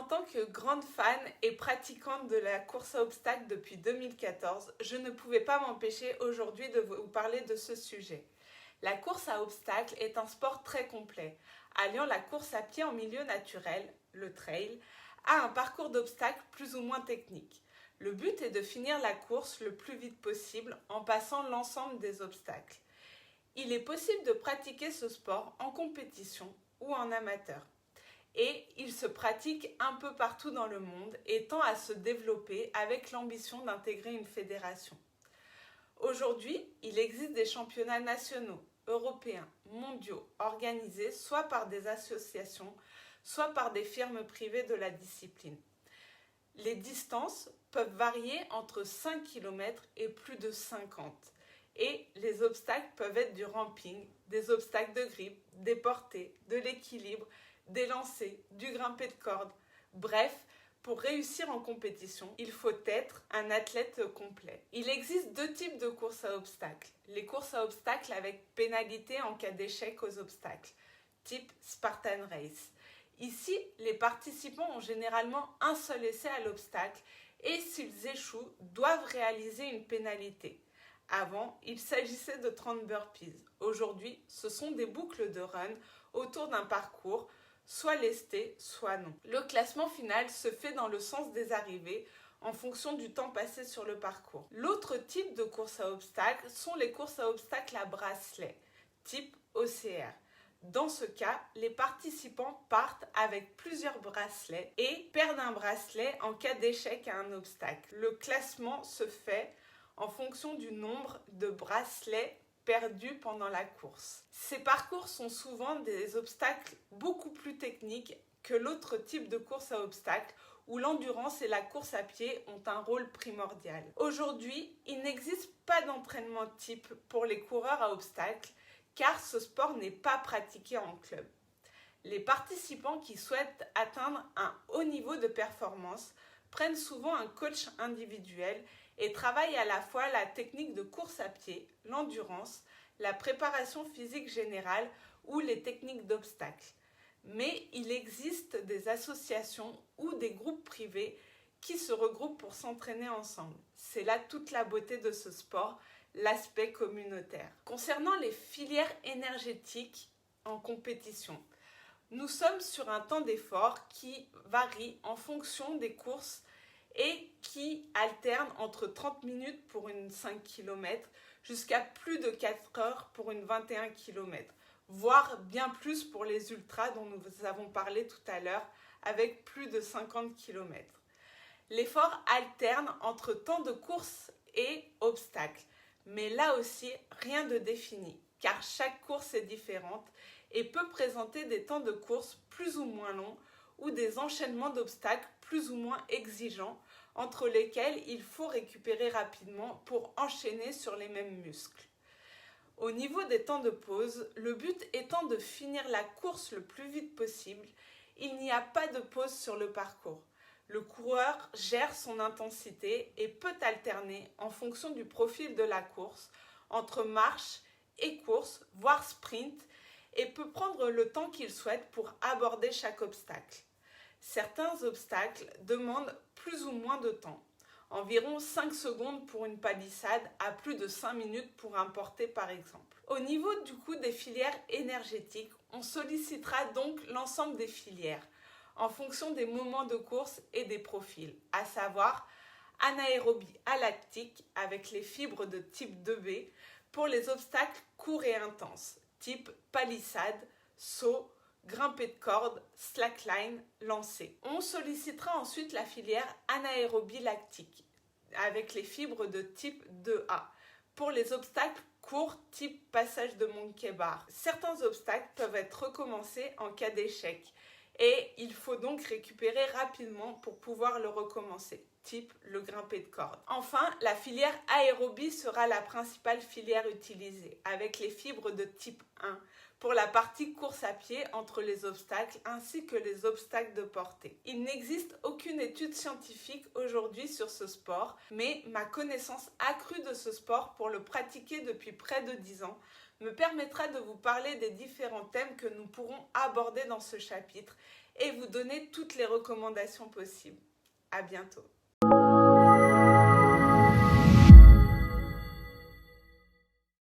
tant que grande fan et pratiquante de la course à obstacles depuis 2014, je ne pouvais pas m'empêcher aujourd'hui de vous parler de ce sujet. La course à obstacles est un sport très complet, alliant la course à pied en milieu naturel, le trail, à un parcours d'obstacles plus ou moins technique. Le but est de finir la course le plus vite possible en passant l'ensemble des obstacles. Il est possible de pratiquer ce sport en compétition ou en amateur. Et il se pratique un peu partout dans le monde et tend à se développer avec l'ambition d'intégrer une fédération. Aujourd'hui, il existe des championnats nationaux, européens, mondiaux, organisés soit par des associations, soit par des firmes privées de la discipline. Les distances peuvent varier entre 5 km et plus de 50. Et les obstacles peuvent être du ramping, des obstacles de grippe, des portées, de l'équilibre, des lancers, du grimpé de corde. Bref, pour réussir en compétition, il faut être un athlète complet. Il existe deux types de courses à obstacles. Les courses à obstacles avec pénalité en cas d'échec aux obstacles, type Spartan Race. Ici, les participants ont généralement un seul essai à l'obstacle et s'ils échouent, doivent réaliser une pénalité. Avant, il s'agissait de 30 burpees. Aujourd'hui, ce sont des boucles de run autour d'un parcours, soit lesté, soit non. Le classement final se fait dans le sens des arrivées en fonction du temps passé sur le parcours. L'autre type de course à obstacles sont les courses à obstacles à bracelet, type OCR. Dans ce cas, les participants partent avec plusieurs bracelets et perdent un bracelet en cas d'échec à un obstacle. Le classement se fait en fonction du nombre de bracelets perdus pendant la course. Ces parcours sont souvent des obstacles beaucoup plus techniques que l'autre type de course à obstacles où l'endurance et la course à pied ont un rôle primordial. Aujourd'hui, il n'existe pas d'entraînement type pour les coureurs à obstacles car ce sport n'est pas pratiqué en club. Les participants qui souhaitent atteindre un haut niveau de performance prennent souvent un coach individuel et travaillent à la fois la technique de course à pied, l'endurance, la préparation physique générale ou les techniques d'obstacles. Mais il existe des associations ou des groupes privés qui se regroupent pour s'entraîner ensemble. C'est là toute la beauté de ce sport, l'aspect communautaire. Concernant les filières énergétiques en compétition, nous sommes sur un temps d'effort qui varie en fonction des courses et qui alterne entre 30 minutes pour une 5 km jusqu'à plus de 4 heures pour une 21 km, voire bien plus pour les ultras dont nous avons parlé tout à l'heure avec plus de 50 km. L'effort alterne entre temps de course et obstacles, mais là aussi rien de défini car chaque course est différente et peut présenter des temps de course plus ou moins longs ou des enchaînements d'obstacles plus ou moins exigeants entre lesquels il faut récupérer rapidement pour enchaîner sur les mêmes muscles. Au niveau des temps de pause, le but étant de finir la course le plus vite possible, il n'y a pas de pause sur le parcours. Le coureur gère son intensité et peut alterner en fonction du profil de la course entre marche et course, voire sprint, et peut prendre le temps qu'il souhaite pour aborder chaque obstacle. Certains obstacles demandent plus ou moins de temps, environ 5 secondes pour une palissade à plus de 5 minutes pour un porté par exemple. Au niveau du coup des filières énergétiques, on sollicitera donc l'ensemble des filières en fonction des moments de course et des profils, à savoir anaérobie alactique avec les fibres de type 2B pour les obstacles courts et intenses, type palissade, saut, grimpé de corde, slackline, lancer. On sollicitera ensuite la filière anaérobie lactique avec les fibres de type 2A pour les obstacles courts type passage de monkey bar. Certains obstacles peuvent être recommencés en cas d'échec et il faut donc récupérer rapidement pour pouvoir le recommencer, type le grimpé de corde. Enfin, la filière aérobie sera la principale filière utilisée, avec les fibres de type 1 pour la partie course à pied entre les obstacles ainsi que les obstacles de portée. Il n'existe aucune étude scientifique aujourd'hui sur ce sport, mais ma connaissance accrue de ce sport pour le pratiquer depuis près de 10 ans me permettra de vous parler des différents thèmes que nous pourrons aborder dans ce chapitre et vous donner toutes les recommandations possibles. À bientôt.